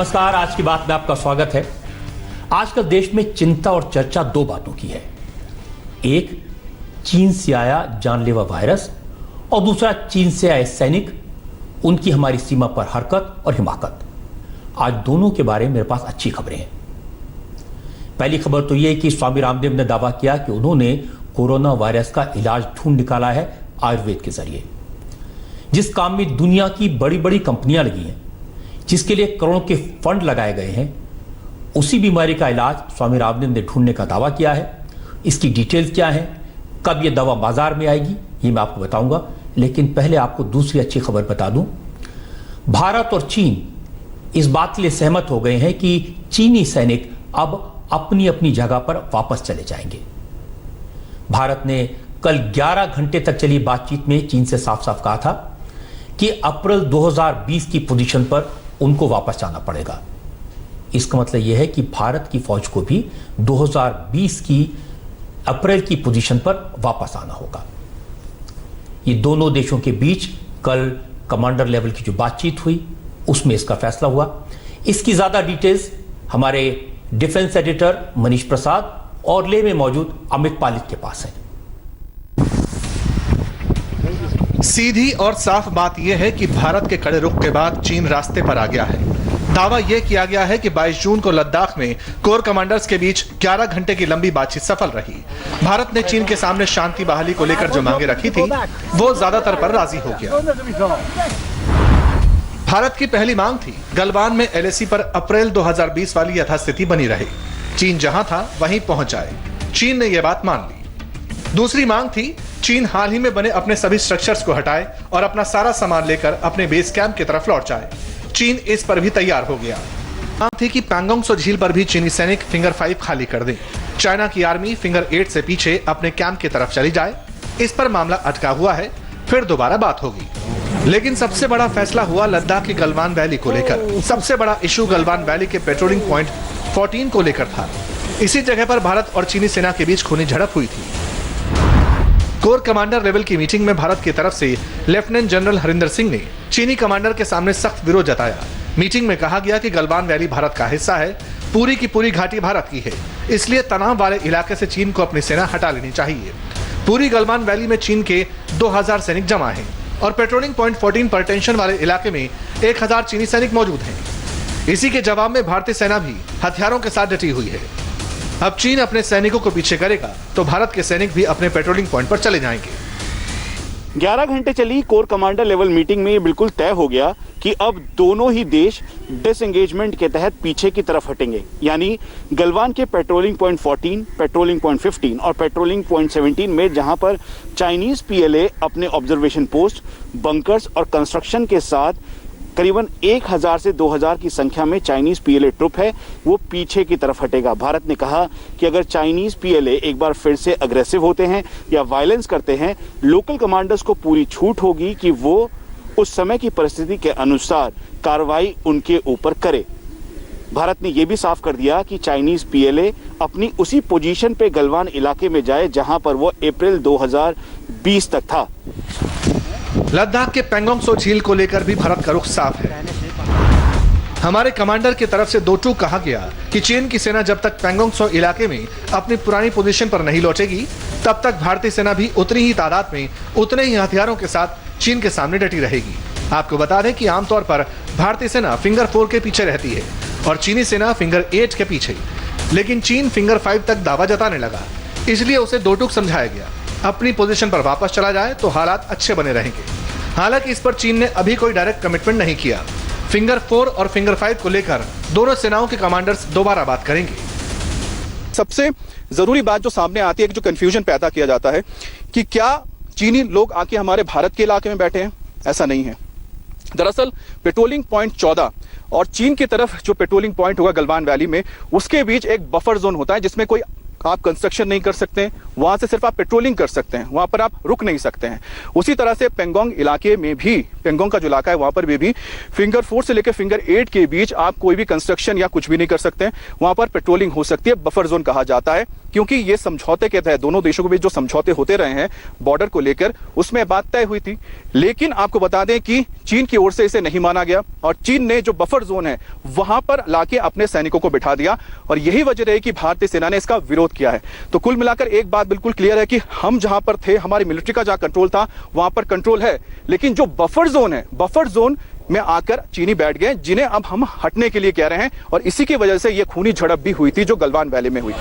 नमस्कार। आज की बात में आपका स्वागत है। आजकल देश में चिंता और चर्चा दो बातों की है। एक, चीन से आया जानलेवा वायरस और दूसरा, चीन से आए सैनिक, उनकी हमारी सीमा पर हरकत और हिमाकत। आज दोनों के बारे में मेरे पास अच्छी खबरें हैं। पहली खबर तो यह है कि स्वामी रामदेव ने दावा किया कि उन्होंने कोरोना वायरस का इलाज ढूंढ निकाला है आयुर्वेद के जरिए। जिस काम में दुनिया की बड़ी बड़ी कंपनियां लगी हैं, जिसके लिए करोड़ों के फंड लगाए गए हैं, उसी बीमारी का इलाज स्वामी रामदेव ने ढूंढने का दावा किया है। इसकी डिटेल्स क्या है, कब यह दवा बाजार में आएगी, ये मैं आपको बताऊंगा। लेकिन पहले आपको दूसरी अच्छी खबर बता दूं। भारत और चीन इस बात के लिए सहमत हो गए हैं कि चीनी सैनिक अब अपनी अपनी जगह पर वापस चले जाएंगे। भारत ने कल 11 घंटे तक चली बातचीत में चीन से साफ साफ कहा था कि अप्रैल 2020 की पोजीशन पर उनको वापस जाना पड़ेगा। इसका मतलब यह है कि भारत की फौज को भी 2020 की अप्रैल की पोजीशन पर वापस आना होगा। ये दोनों देशों के बीच कल कमांडर लेवल की जो बातचीत हुई, उसमें इसका फैसला हुआ। इसकी ज्यादा डिटेल्स हमारे डिफेंस एडिटर मनीष प्रसाद और लेह में मौजूद अमित पालिक के पास है। सीधी और साफ बात यह है कि भारत के कड़े रुख के बाद चीन रास्ते पर आ गया है। दावा यह किया गया है कि 22 जून को लद्दाख में कोर कमांडर्स के बीच 11 घंटे की लंबी बातचीत सफल रही। भारत ने चीन के सामने शांति बहाली को लेकर जो मांगे रखी थी, वो ज्यादातर पर राजी हो गया। भारत की पहली मांग थी गलवान में LAC पर अप्रैल 2020 वाली यथास्थिति बनी रहे, चीन जहां था वहीं पहुंच जाए। चीन ने यह बात मान ली। दूसरी मांग थी चीन हाल ही में बने अपने सभी स्ट्रक्चर्स को हटाए और अपना सारा सामान लेकर अपने बेस कैंप की तरफ लौट जाए। चीन इस पर भी तैयार हो गया। मांग थी कि पैंगोंग झील पर भी चीनी सैनिक फिंगर 5 खाली कर दें। चाइना की आर्मी फिंगर 8 से पीछे अपने कैंप की तरफ चली जाए। इस पर मामला अटका हुआ है, फिर दोबारा बात होगी। लेकिन सबसे बड़ा फैसला हुआ लद्दाख की गलवान वैली को लेकर। सबसे बड़ा इशू गलवान वैली के पेट्रोलिंग पॉइंट 14 को लेकर था। इसी जगह पर भारत और चीनी सेना के बीच खूनी झड़प हुई थी। कोर कमांडर लेवल की मीटिंग में भारत की तरफ से लेफ्टिनेंट जनरल हरिंदर सिंह ने चीनी कमांडर के सामने सख्त विरोध जताया। मीटिंग में कहा गया कि गलवान वैली भारत का हिस्सा है, पूरी की पूरी घाटी भारत की है, इसलिए तनाव वाले इलाके से चीन को अपनी सेना हटा लेनी चाहिए। पूरी गलवान वैली में चीन के 2000 सैनिक जमा हैं और पेट्रोलिंग पॉइंट 14 पर टेंशन वाले इलाके में 1000 चीनी सैनिक मौजूद हैं। इसी के जवाब में भारतीय सेना भी हथियारों के साथ डटी हुई है। अब चीन अपने सैनिकों को पीछे करेगा तो भारत के सैनिक भी अपने पेट्रोलिंग पॉइंट पर चले जाएंगे। 11 घंटे चली कोर कमांडर लेवल मीटिंग में ये बिल्कुल तय हो गया कि अब दोनों ही देश डिसएंगेजमेंट के तहत पीछे की तरफ हटेंगे। यानी गलवान के पेट्रोलिंग पॉइंट 14, पेट्रोलिंग पॉइंट 15 और पेट्रोलिंग पॉइंट 17 में जहां पर चाइनीज PLA अपने ऑब्जर्वेशन पोस्ट, बंकर्स और कंस्ट्रक्शन के साथ करीबन 1000 से 2000 की संख्या में चाइनीज PLA ट्रुप है, वो पीछे की तरफ हटेगा। भारत ने कहा कि अगर चाइनीज PLA एक बार फिर से अग्रेसिव होते हैं या वायलेंस करते हैं, लोकल कमांडर्स को पूरी छूट होगी कि वो उस समय की परिस्थिति के अनुसार कार्रवाई उनके ऊपर करे। भारत ने यह भी साफ कर दिया कि चाइनीज PLA अपनी उसी पोजीशन पे गलवान इलाके में जाए जहां पर वो अप्रैल 2020 तक था। लद्दाख के पैंगोंग झील को लेकर भी भारत का रुख साफ है। हमारे कमांडर की तरफ से दो टूक कहा गया कि चीन की सेना जब तक पैंगोंग इलाके में अपनी पुरानी पोजीशन पर नहीं लौटेगी, तब तक भारतीय सेना भी उतनी ही तादाद में उतने ही हथियारों के साथ चीन के सामने डटी रहेगी। आपको बता दें कि आमतौर पर भारतीय सेना फिंगर 4 के पीछे रहती है और चीनी सेना फिंगर 8 के पीछे। लेकिन चीन फिंगर 5 तक दावा जताने लगा, इसलिए उसे दो टूक समझाया गया। अपनी पोजीशन पर वापस चला जाए तो हालात अच्छे बने रहेंगे। हालांकि इस पर चीन ने अभी कोई डायरेक्ट कमिटमेंट नहीं किया। फिंगर 4 और फिंगर 5 को लेकर दोनों सेनाओं के कमांडर्स दोबारा बात करेंगे। सबसे जरूरी बात जो सामने आती है, जो कंफ्यूजन पैदा किया जाता है कि क्या चीनी लोग आके हमारे भारत के इलाके में बैठे हैं। ऐसा नहीं है। दरअसल पेट्रोलिंग पॉइंट 14 और चीन की तरफ जो पेट्रोलिंग पॉइंट होगा गलवान वैली में, उसके बीच एक बफर जोन होता है जिसमें कोई आप कंस्ट्रक्शन नहीं कर सकते हैं, वहां से सिर्फ आप पेट्रोलिंग कर सकते हैं, वहां पर आप रुक नहीं सकते हैं। उसी तरह से पेंगोंग इलाके में भी, पेंगोंग का जो इलाका है वहां पर भी फिंगर 4 से लेकर फिंगर 8 के बीच आप कोई भी कंस्ट्रक्शन या कुछ भी नहीं कर सकते हैं, वहां पर पेट्रोलिंग हो सकती है। बफर जोन कहा जाता है क्योंकि ये समझौते के तहत दोनों देशों के बीच जो समझौते होते रहे हैं बॉर्डर को लेकर, उसमें बात तय हुई थी। लेकिन आपको बता दें कि चीन की ओर से इसे नहीं माना गया और चीन ने जो बफर जोन है वहां पर लाके अपने सैनिकों को बिठा दिया और यही वजह रही कि भारतीय सेना ने इसका विरोध किया है। तो कुल मिलाकर एक बात बिल्कुल क्लियर है कि हम जहां पर थे, हमारी मिलिट्री का जहां कंट्रोल था वहां पर कंट्रोल है, लेकिन जो बफर जोन है, बफर जोन में आकर चीनी बैठ गए, जिन्हें अब हम हटने के लिए कह रहे हैं और इसी की वजह से यह खूनी झड़प भी हुई थी जो गलवान वैली में हुई।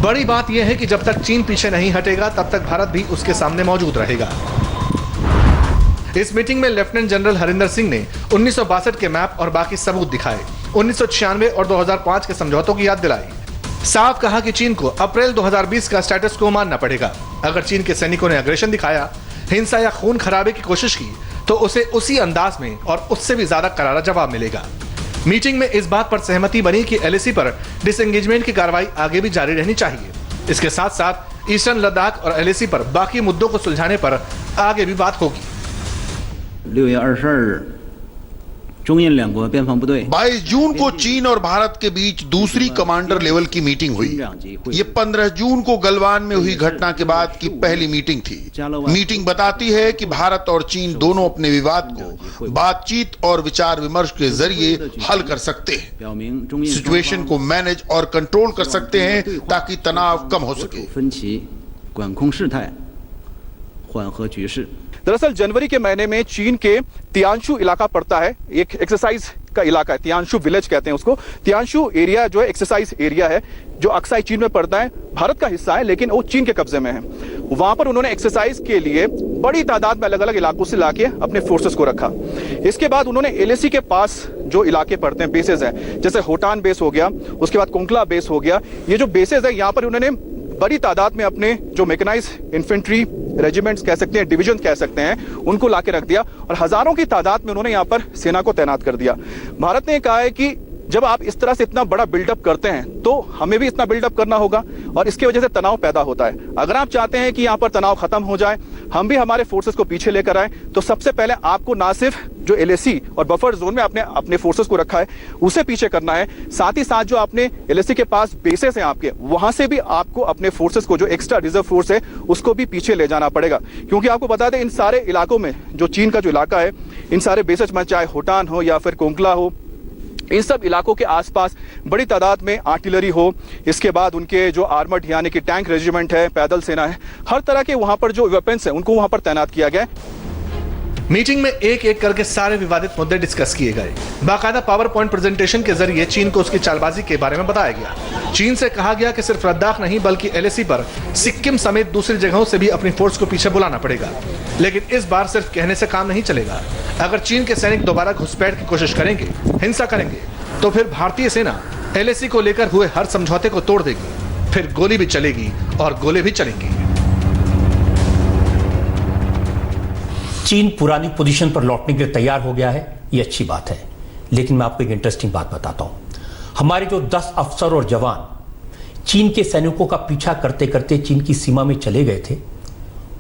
बड़ी बात यह है कि जब तक चीन पीछे नहीं हटेगा तब तक भारत भी उसके सामने मौजूद रहेगा। इस मीटिंग में लेफ्टिनेंट जनरल हरिंदर सिंह ने 1962 के मैप और बाकी सबूत दिखाए, 1996 और 2005 के समझौतों की याद दिलाई। साफ कहा कि चीन को अप्रैल 2020 का स्टेटस को मानना पड़ेगा। अगर चीन के सैनिकों ने अग्रेशन दिखाया, हिंसा या खून खराबे की कोशिश की, तो उसे उसी अंदाज में और उससे भी ज्यादा करारा जवाब मिलेगा। मीटिंग में इस बात पर सहमति बनी कि एलएसी पर डिसएंगेजमेंट की कार्रवाई आगे भी जारी रहनी चाहिए। इसके साथ साथ ईस्टर्न लद्दाख और एलएसी पर बाकी मुद्दों को सुलझाने पर आगे भी बात होगी। 6月22日，中印两国边防部队 22 जून को चीन और भारत के बीच दूसरी कमांडर लेवल की मीटिंग हुई। ये 15 जून को गलवान में हुई घटना के बाद की पहली मीटिंग थी। मीटिंग बताती है कि भारत और चीन दोनों अपने विवाद को बातचीत और विचार विमर्श के जरिए हल कर सकते हैं, सिचुएशन को मैनेज और कंट्रोल कर सकते हैं ताकि तनाव कम हो सके। 分歧，管控事态，缓和局势。 दरअसल जनवरी के महीने में चीन के तियानशु इलाका पड़ता है, एक एक्सरसाइज का इलाका है, तियानशु विलेज कहते हैं उसको। तियानशु एरिया जो है एक्सरसाइज एरिया है जो अक्साई चीन में पड़ता है, भारत का हिस्सा है लेकिन वो चीन के कब्जे में है। वहां पर उन्होंने एक्सरसाइज के लिए बड़ी तादाद में अलग अलग इलाकों से लाके अपने फोर्सेस को रखा। इसके बाद उन्होंने एलएसी के पास जो इलाके पड़ते हैं, बेसेस हैं, जैसे होटान बेस हो गया, उसके बाद कोंकला बेस हो गया, ये जो बेसेस है यहाँ पर उन्होंने बड़ी तादाद में अपने जो मैकेनाइज इन्फेंट्री रेजिमेंट्स कह सकते हैं, डिवीजन कह सकते हैं, उनको लाके रख दिया और हजारों की तादाद में उन्होंने यहाँ पर सेना को तैनात कर दिया। भारत ने कहा है कि जब आप इस तरह से इतना बड़ा बिल्डअप करते हैं तो हमें भी इतना बिल्डअप करना होगा और इसकी वजह से तनाव पैदा होता है। अगर आप चाहते हैं कि यहाँ पर तनाव खत्म हो जाए, हम भी हमारे फोर्सेस को पीछे लेकर आए, तो सबसे पहले आपको ना सिर्फ जो एलएसी और बफर जोन में आपने अपने फोर्सेस को रखा है उसे पीछे करना है, साथ ही साथ जो आपने एलएसी के पास बेसेस हैं आपके, वहां से भी आपको अपने फोर्सेस को जो एक्स्ट्रा रिजर्व फोर्स है उसको भी पीछे ले जाना पड़ेगा। क्योंकि आपको बता दें इन सारे इलाकों में जो चीन का जो इलाका है, इन सारे बेसेस में चाहे होटान हो या फिर कोंकला हो, इन सब इलाकों के आसपास बड़ी तादाद में आर्टिलरी हो, इसके बाद उनके जो आर्मर्ड यानी कि टैंक रेजिमेंट है, पैदल सेना है, हर तरह के वहां पर जो वेपन्स हैं उनको वहां पर तैनात किया गया है। मीटिंग में एक एक करके सारे विवादित मुद्दे डिस्कस किए गए। बाकायदा पावर पॉइंट प्रेजेंटेशन के जरिए चीन को उसकी चालबाजी के बारे में बताया गया। चीन से कहा गया कि सिर्फ लद्दाख नहीं बल्कि एलएसी पर सिक्किम समेत दूसरी जगहों से भी अपनी फोर्स को पीछे बुलाना पड़ेगा। लेकिन इस बार सिर्फ कहने से काम नहीं चलेगा। अगर चीन के सैनिक दोबारा घुसपैठ की कोशिश करेंगे, हिंसा करेंगे, तो फिर भारतीय सेना एलएसी को लेकर हुए हर समझौते को तोड़ देगी। फिर गोली भी चलेगी और गोले भी चलेंगी। चीन पुरानी पोजीशन पर लौटने के लिए तैयार हो गया है, ये अच्छी बात है। लेकिन मैं आपको एक इंटरेस्टिंग बात बताता हूं। हमारे जो 10 अफसर और जवान चीन के सैनिकों का पीछा करते करते चीन की सीमा में चले गए थे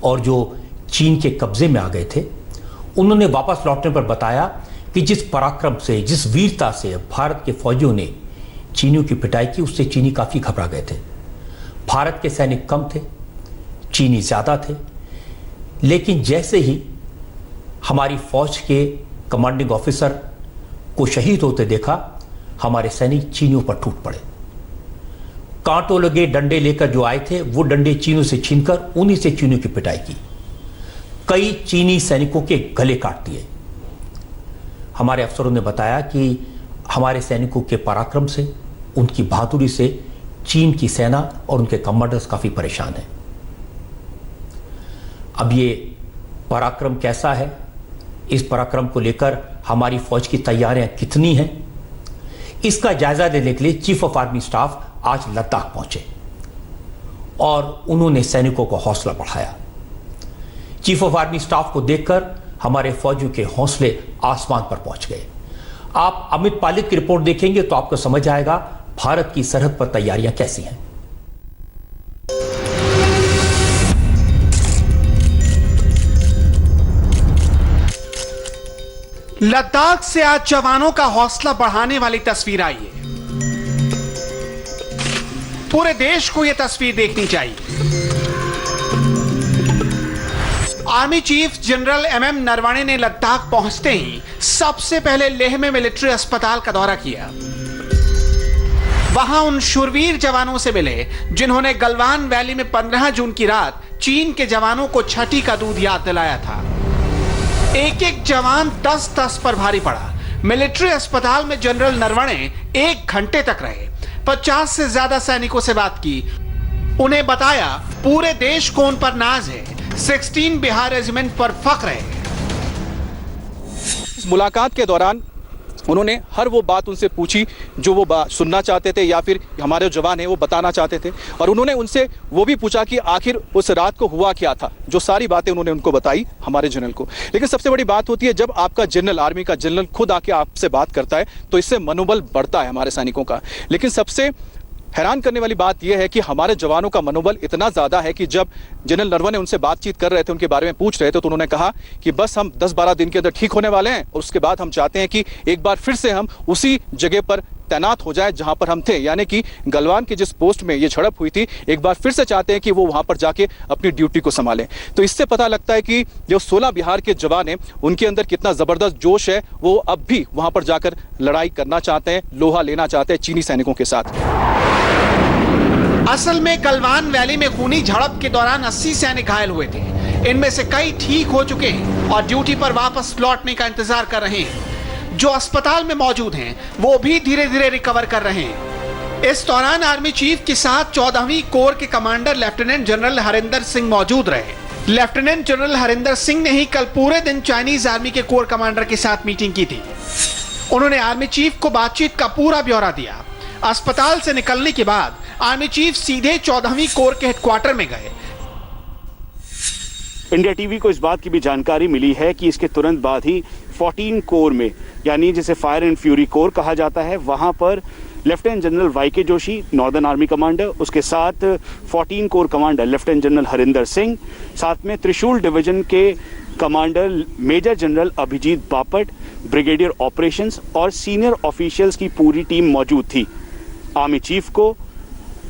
और जो चीन के कब्जे में आ गए थे, उन्होंने वापस लौटने पर बताया कि जिस पराक्रम से, जिस वीरता से भारत के फौजियों ने चीनियों की पिटाई की, उससे चीनी काफी घबरा गए थे। भारत के सैनिक कम थे, चीनी ज्यादा थे, लेकिन जैसे ही हमारी फौज के कमांडिंग ऑफिसर को शहीद होते देखा, हमारे सैनिक चीनियों पर टूट पड़े। कांटों लगे डंडे लेकर जो आए थे, वो डंडे चीनियों से छीनकर उन्हीं से चीनियों की पिटाई की। कई चीनी सैनिकों के गले काट दिए। हमारे अफसरों ने बताया कि हमारे सैनिकों के पराक्रम से, उनकी बहादुरी से चीन की सेना और उनके कमांडर्स काफी परेशान हैं। अब ये पराक्रम कैसा है, इस पराक्रम को लेकर हमारी फौज की तैयारियां कितनी हैं, इसका जायजा लेने के लिए चीफ ऑफ आर्मी स्टाफ आज लद्दाख पहुंचे और उन्होंने सैनिकों को हौसला बढ़ाया। चीफ ऑफ आर्मी स्टाफ को देखकर हमारे फौजियों के हौसले आसमान पर पहुंच गए। आप अमित पालिक की रिपोर्ट देखेंगे तो आपको समझ आएगा भारत की सरहद पर तैयारियां कैसी हैं। लद्दाख से आज जवानों का हौसला बढ़ाने वाली तस्वीर आई है। पूरे देश को यह तस्वीर देखनी चाहिए। Army chief general MM Naravane ने लद्दाख पहुंचते ही सबसे पहले लेह में मिलिट्री अस्पताल का दौरा किया। वहां उन शूरवीर जवानों से मिले जिन्होंने गलवान वैली में 15 जून की रात चीन के जवानों को छठी का दूध याद दिलाया था। एक एक जवान 10-10 पर भारी पड़ा। मिलिट्री अस्पताल में जनरल नरवणे 1 घंटे तक रहे, 50 से ज्यादा सैनिकों से बात की, उन्हें बताया पूरे देश को उन पर नाज है, 16 बिहार रेजिमेंट पर फख्र है। इस मुलाकात के दौरान उन्होंने हर वो बात उनसे पूछी जो वो बात सुनना चाहते थे या फिर हमारे जवान हैं वो बताना चाहते थे, और उन्होंने उनसे वो भी पूछा कि आखिर उस रात को हुआ क्या था। जो सारी बातें उन्होंने उनको बताई हमारे जनरल को। लेकिन सबसे बड़ी बात होती है जब आपका जनरल, आर्मी का जनरल खुद आके आपसे बात करता है तो इससे मनोबल बढ़ता है हमारे सैनिकों का। लेकिन सबसे हैरान करने वाली बात यह है कि हमारे जवानों का मनोबल इतना ज्यादा है कि जब जनरल नरवणे उनसे बातचीत कर रहे थे, उनके बारे में पूछ रहे थे, तो उन्होंने कहा कि बस हम 10-12 दिन के अंदर ठीक होने वाले हैं और उसके बाद हम चाहते हैं कि एक बार फिर से हम उसी जगह पर तैनात हो जाए जहां पर हम थे, यानी कि गलवान की जिस पोस्ट में ये झड़प हुई थी, एक बार फिर से चाहते हैं कि वो वहां पर जाके अपनी ड्यूटी को संभालें। तो इससे पता लगता है कि जो 16 बिहार के जवान हैं उनके अंदर कितना जबरदस्त जोश है, वो अब भी वहां पर जाकर लड़ाई करना चाहते हैं, लोहा लेना चाहते हैं चीनी सैनिकों के साथ। असल में गलवान वैली में खूनी झड़प के दौरान 80 सैनिक घायल हुए थे। इनमें से कई ठीक हो चुके हैं और ड्यूटी पर वापस लौटने का इंतजार कर रहे हैं। जो अस्पताल में मौजूद हैं वो भी धीरे धीरे रिकवर कर रहे हैं। इस दौरान आर्मी चीफ के साथ 14वीं कोर के commander lieutenant general Harinder Singh मौजूद रहे। लेफ्टिनेंट जनरल हरिंदर सिंह ने ही कल पूरे दिन चाइनीज आर्मी के कोर कमांडर के साथ मीटिंग की थी। उन्होंने आर्मी चीफ को बातचीत का पूरा ब्यौरा दिया। अस्पताल से निकलने के बाद आर्मी चीफ सीधे 14वीं कोर के हेडक्वार्टर में गए। इंडिया टीवी को इस बात की भी जानकारी मिली है कि इसके तुरंत बाद ही 14 कोर में, यानी जिसे फायर एंड फ्यूरी कोर कहा जाता है, वहां पर lieutenant general Y K Joshi, northern army commander, उसके साथ 14 corps commander lieutenant general Harinder Singh, साथ में त्रिशूल डिवीजन के commander major general Abhijit Bapat, brigadier operations और सीनियर ऑफिशियल्स की पूरी टीम मौजूद थी। आर्मी चीफ को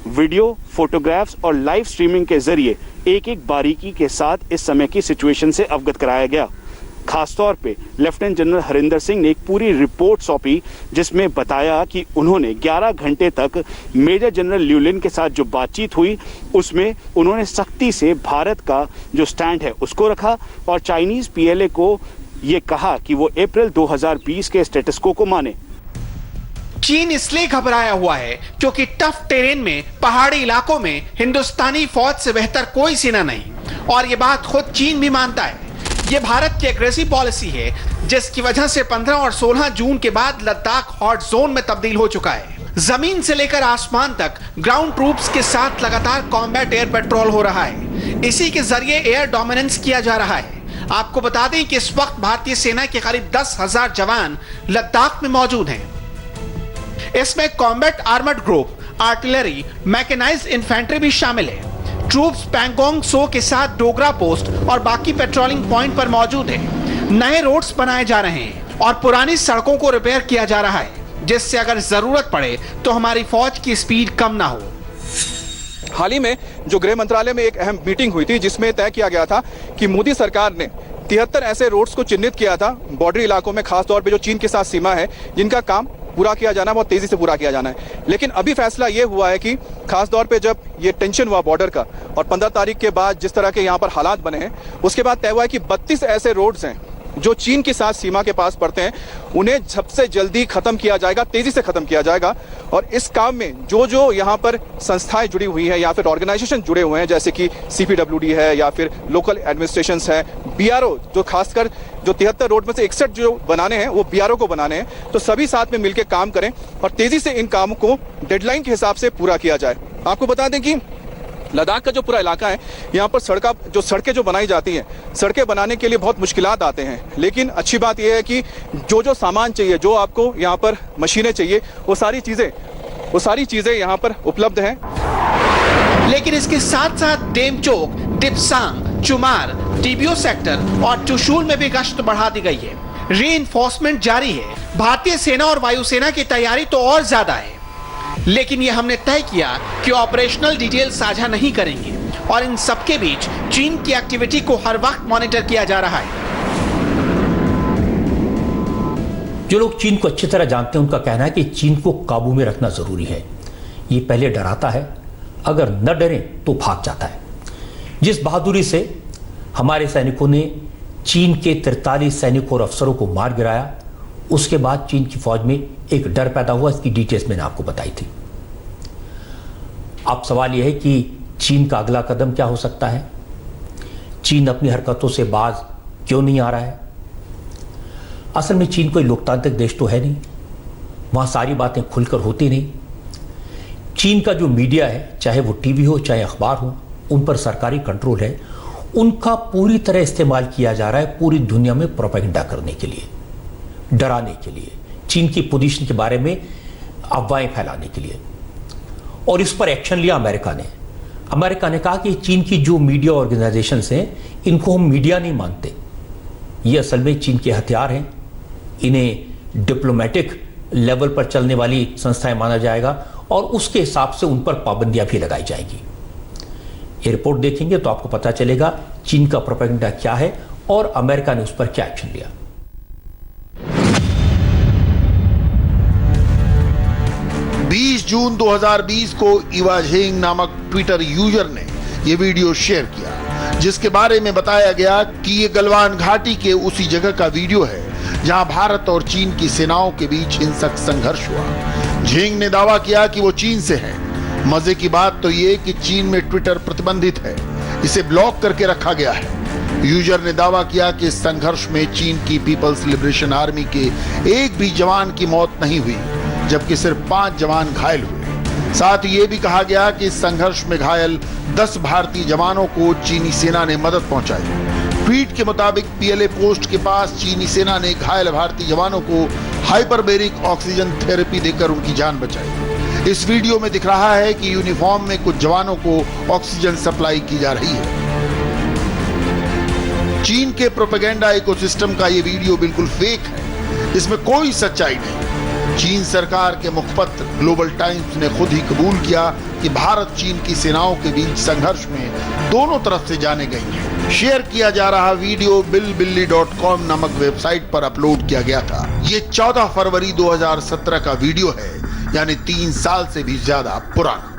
वीडियो, फोटोग्राफ्स और लाइव स्ट्रीमिंग के जरिए एक एक बारीकी के साथ इस समय की सिचुएशन से अवगत कराया गया। खासतौर पे लेफ्टिनेंट जनरल हरिंदर सिंह ने एक पूरी रिपोर्ट सौंपी जिसमें बताया कि उन्होंने 11 घंटे तक मेजर जनरल ल्यूलिन के साथ जो बातचीत हुई उसमें उन्होंने सख्ती से भारत का जो स्टैंड है उसको रखा और चाइनीज पीएलए को ये कहा कि वो अप्रैल 2020 के स्टेटस को माने। चीन इसलिए घबराया हुआ है क्योंकि टफ टेरेन में, पहाड़ी इलाकों में हिंदुस्तानी फौज से बेहतर कोई सेना नहीं, और ये बात खुद चीन भी मानता है। ये भारत की एग्रेसिव पॉलिसी है जिसकी वजह से 15 और 16 जून के बाद लद्दाख हॉट जोन में तब्दील हो चुका है। जमीन से लेकर आसमान तक ग्राउंड ट्रूप्स के साथ लगातार कॉम्बैट एयर पेट्रोल हो रहा है। इसी के जरिए एयर डोमिनेंस किया जा रहा है। आपको बता दें कि इस वक्त भारतीय सेना के करीब 10,000 जवान लद्दाख में मौजूद हैं। इसमें combat armoured group, artillery, mechanised infantry भी शामिल है। ट्रूप्स पैंगोंग सो के साथ डोगरा पोस्ट और बाकी पेट्रोलिंग पॉइंट पर मौजूद है। नए रोड्स बनाए जा रहे हैं और पुरानी सड़कों को रिपेयर किया जा रहा है जिससे अगर जरूरत पड़े तो हमारी फौज की स्पीड कम ना हो। हाल ही में जो गृह मंत्रालय में एक अहम मीटिंग हुई थी जिसमें तय किया गया था कि मोदी सरकार ने 73 ऐसे रोड्स को चिन्हित किया था बॉर्डरी इलाकों में, खासतौर पे जो चीन के साथ सीमा है, जिनका काम पूरा किया जाना है, बहुत तेजी से पूरा किया जाना है। लेकिन अभी फैसला ये हुआ है कि खास तौर पे जब ये टेंशन हुआ बॉर्डर का और 15 तारीख के बाद जिस तरह के यहाँ पर हालात बने हैं, उसके बाद तय हुआ है कि 32 ऐसे रोड्स हैं जो चीन के साथ सीमा के पास पड़ते हैं, उन्हें सबसे जल्दी खत्म किया जाएगा, तेजी से खत्म किया जाएगा। और इस काम में जो जो यहाँ पर संस्थाएं जुड़ी हुई हैं या फिर ऑर्गेनाइजेशन जुड़े हुए हैं, जैसे कि CPWD है या फिर लोकल एडमिनिस्ट्रेशंस है, BRO, जो खासकर जो 73 रोड में से 61 जो बनाने हैं वो BRO को बनाने हैं, तो सभी साथ में मिलकर काम करें और तेजी से इन कामों को डेडलाइन के हिसाब से पूरा किया जाए। आपको बता दें कि लद्दाख का जो पूरा इलाका है, यहाँ पर सड़कें जो बनाई जाती हैं, सड़कें बनाने के लिए बहुत मुश्किलात आते हैं। लेकिन अच्छी बात यह है कि जो सामान चाहिए, जो आपको यहाँ पर मशीनें चाहिए, वो सारी चीज़ें यहाँ पर उपलब्ध हैं। लेकिन इसके साथ साथ डेमचोक, डिपसांग, चुमार, टीबीओ सेक्टर और चुशूल में भी गश्त बढ़ा दी गई है। रीइंफोर्समेंट जारी है। भारतीय सेना और वायुसेना की तैयारी तो और ज्यादा है। लेकिन यह हमने तय किया कि ऑपरेशनल डिटेल साझा नहीं करेंगे और इन सबके बीच चीन की एक्टिविटी को हर वक्त मॉनिटर किया जा रहा है। जो लोग चीन को अच्छी तरह जानते हैं उनका कहना है कि चीन को काबू में रखना जरूरी है। ये पहले डराता है, अगर न डरे तो भाग जाता है। जिस बहादुरी से हमारे सैनिकों ने चीन के 43 सैनिकों और अफसरों को मार गिराया, उसके बाद चीन की फौज में एक डर पैदा हुआ। इसकी डिटेल्स मैंने आपको बताई थी। अब सवाल यह है कि चीन का अगला कदम क्या हो सकता है? चीन अपनी हरकतों से बाज क्यों नहीं आ रहा है? असल में चीन कोई लोकतांत्रिक देश तो है नहीं, वहां सारी बातें खुलकर होती नहीं। चीन का जो मीडिया है, चाहे वो टीवी हो चाहे अखबार हो, उन पर सरकारी कंट्रोल है। उनका पूरी तरह इस्तेमाल किया जा रहा है पूरी दुनिया में प्रोपेगेंडा करने के लिए, डराने के लिए, चीन की पोजीशन के बारे में अफवाहें फैलाने के लिए। और इस पर एक्शन लिया अमेरिका ने। अमेरिका ने कहा कि चीन की जो मीडिया ऑर्गेनाइजेशंस हैं, इनको हम मीडिया नहीं मानते, ये असल में चीन के हथियार हैं, इन्हें डिप्लोमेटिक लेवल पर चलने वाली संस्थाएं माना जाएगा और उसके हिसाब से उन पर पाबंदियां भी लगाई जाएंगी। ये रिपोर्ट देखेंगे तो आपको पता चलेगा चीन का प्रोपेगेंडा क्या है और अमेरिका ने उस पर क्या एक्शन लिया। 20 जून 2020 को इवा झेंग नामक ट्विटर यूजर ने यह वीडियो शेयर किया, जिसके बारे में बताया गया कि यह गलवान घाटी के उसी जगह का वीडियो है जहां भारत और चीन की सेनाओं के बीच हिंसक संघर्ष हुआ। झेंग ने दावा किया कि वो चीन से है। मजे की बात तो ये कि चीन में ट्विटर प्रतिबंधित है, इसे ब्लॉक करके रखा गया है। यूजर ने दावा किया कि इस संघर्ष में चीन की पीपल्स लिबरेशन आर्मी के एक भी जवान की मौत नहीं हुई, जबकि सिर्फ 5 जवान घायल हुए। साथ ही ये भी कहा गया कि इस संघर्ष में घायल 10 भारतीय जवानों को चीनी सेना ने मदद पहुंचाई। ट्वीट के मुताबिक पीएलए पोस्ट के पास चीनी सेना ने घायल भारतीय जवानों को हाइपरबेरिक ऑक्सीजन थेरेपी देकर उनकी जान बचाई। इस वीडियो में दिख रहा है कि यूनिफॉर्म में कुछ जवानों को ऑक्सीजन सप्लाई की जा रही है। चीन के प्रोपेगेंडा इकोसिस्टम का ये वीडियो बिल्कुल फेक है, इसमें कोई सच्चाई नहीं। चीन सरकार के मुखपत्र ग्लोबल टाइम्स ने खुद ही कबूल किया कि भारत चीन की सेनाओं के बीच संघर्ष में दोनों तरफ से जाने गई हैं। शेयर किया जा रहा वीडियो bilbilli.com नामक वेबसाइट पर अपलोड किया गया था। ये 14 फरवरी 2017 का वीडियो है, यानी 3 साल से भी ज्यादा पुराना।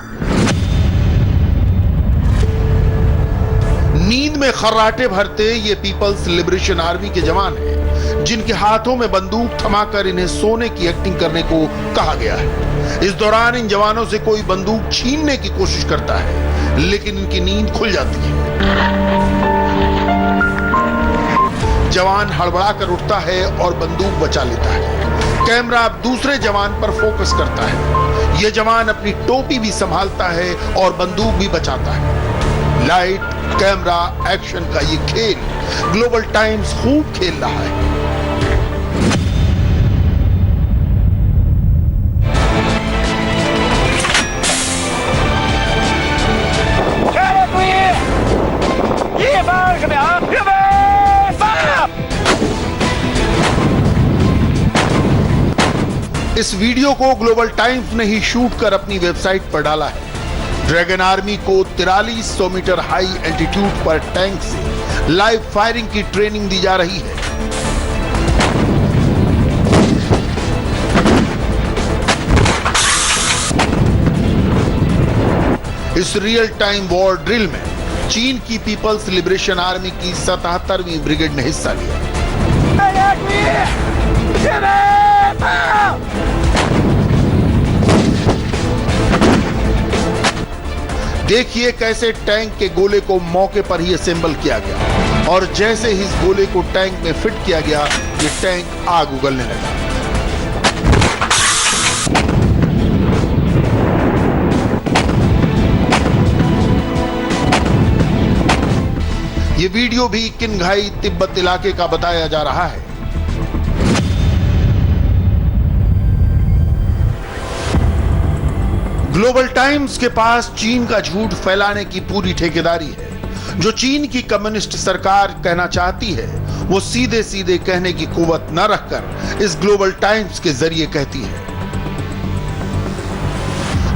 नींद में खर्राटे भरते ये पीपल्स लिबरेशन आर्मी के जवान हैं, जिनके हाथों में बंदूक थमाकर इन्हें सोने की एक्टिंग करने को कहा गया है। इस दौरान इन जवानों से कोई बंदूक छीनने की कोशिश करता है, लेकिन इनकी नींद खुल जाती है। जवान हड़बड़ाकर उठता है और बंदूक बचा लेता है। कैमरा अब दूसरे जवान पर फोकस करता है। यह जवान अपनी टोपी भी संभालता है और बंदूक भी बचाता है। लाइट, कैमरा, एक्शन का ये खेल ग्लोबल टाइम्स खूब खेल रहा है। इस वीडियो को ग्लोबल टाइम्स ने ही शूट कर अपनी वेबसाइट पर डाला है। ड्रैगन आर्मी को 4300 मीटर हाई एल्टीट्यूड पर टैंक से लाइव फायरिंग की ट्रेनिंग दी जा रही है। इस रियल टाइम वॉर ड्रिल में चीन की पीपल्स लिबरेशन आर्मी की 77वीं ब्रिगेड ने हिस्सा लिया। देखिए कैसे टैंक के गोले को मौके पर ही असेंबल किया गया और जैसे ही इस गोले को टैंक में फिट किया गया, ये टैंक आग उगलने लगा। ये वीडियो भी किन्घाई तिब्बत इलाके का बताया जा रहा है। ग्लोबल टाइम्स के पास चीन का झूठ फैलाने की पूरी ठेकेदारी है। जो चीन की कम्युनिस्ट सरकार कहना चाहती है, वो सीधे सीधे कहने की कुव्वत न रखकर इस ग्लोबल टाइम्स के जरिए कहती है।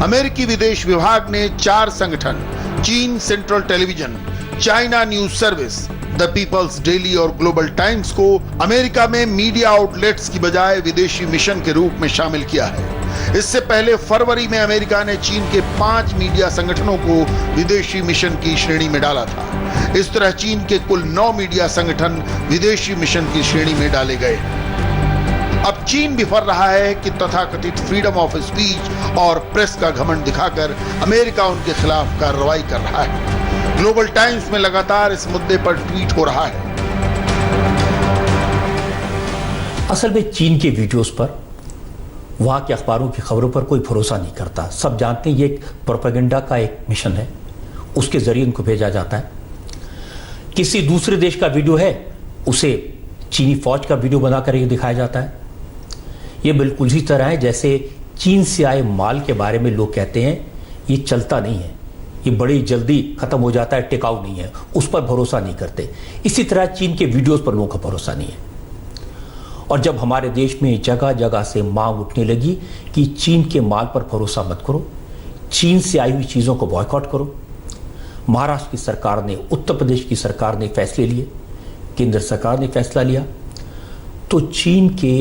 अमेरिकी विदेश विभाग ने 4 संगठन, चीन central television, China news service, the people's daily और ग्लोबल टाइम्स को अमेरिका में मीडिया आउटलेट्स की बजाय विदेशी मिशन के रूप में शामिल किया है। इससे पहले फरवरी में अमेरिका ने चीन के 5 मीडिया संगठनों को विदेशी मिशन की श्रेणी में डाला था। इस तरह चीन के कुल 9 मीडिया संगठन विदेशी मिशन की श्रेणी में डाले गए। अब चीन बिफर रहा है कि तथाकथित फ्रीडम ऑफ स्पीच और प्रेस का घमंड दिखाकर अमेरिका उनके खिलाफ कार्रवाई कर रहा है। ग्लोबल टाइम्स में लगातार इस मुद्दे पर ट्वीट हो रहा है। असल में चीन के वीडियोस पर, वहां के अखबारों की खबरों पर कोई भरोसा नहीं करता। सब जानते हैं ये एक प्रोपेगेंडा का एक मिशन है, उसके जरिए उनको भेजा जाता है। किसी दूसरे देश का वीडियो है, उसे चीनी फौज का वीडियो बनाकर ये दिखाया जाता है। ये बिल्कुल इसी तरह है जैसे चीन से आए माल के बारे में लोग कहते हैं ये चलता नहीं है, ये बड़ी जल्दी खत्म हो जाता है, टिकाऊ नहीं है, उस पर भरोसा नहीं करते। इसी तरह चीन के वीडियोस पर लोगों का भरोसा नहीं है। और जब हमारे देश में जगह जगह से मांग उठने लगी कि चीन के माल पर भरोसा मत करो, चीन से आई हुई चीज़ों को बॉयकॉट करो, महाराष्ट्र की सरकार ने, उत्तर प्रदेश की सरकार ने फैसले लिए, केंद्र सरकार ने फैसला लिया, तो चीन के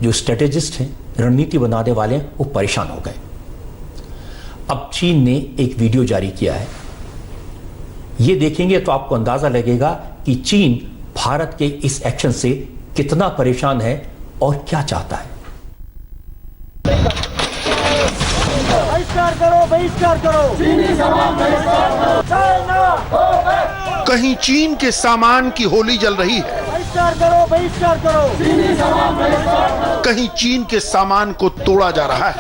जो स्ट्रेटेजिस्ट हैं, रणनीति बनाने वाले हैं, वो परेशान हो गए। अब चीन ने एक वीडियो जारी किया है, ये देखेंगे तो आपको अंदाजा लगेगा कि चीन भारत के इस एक्शन से कितना परेशान है और क्या चाहता है। बहिष्कार करो, बहिष्कार करो, चीनी सामान बहिष्कार करो। कहीं चीन के सामान की होली जल रही है, बहिष्कार करो, बहिष्कार करो, चीनी सामान बहिष्कार करो। कहीं चीन के सामान को तोड़ा जा रहा है।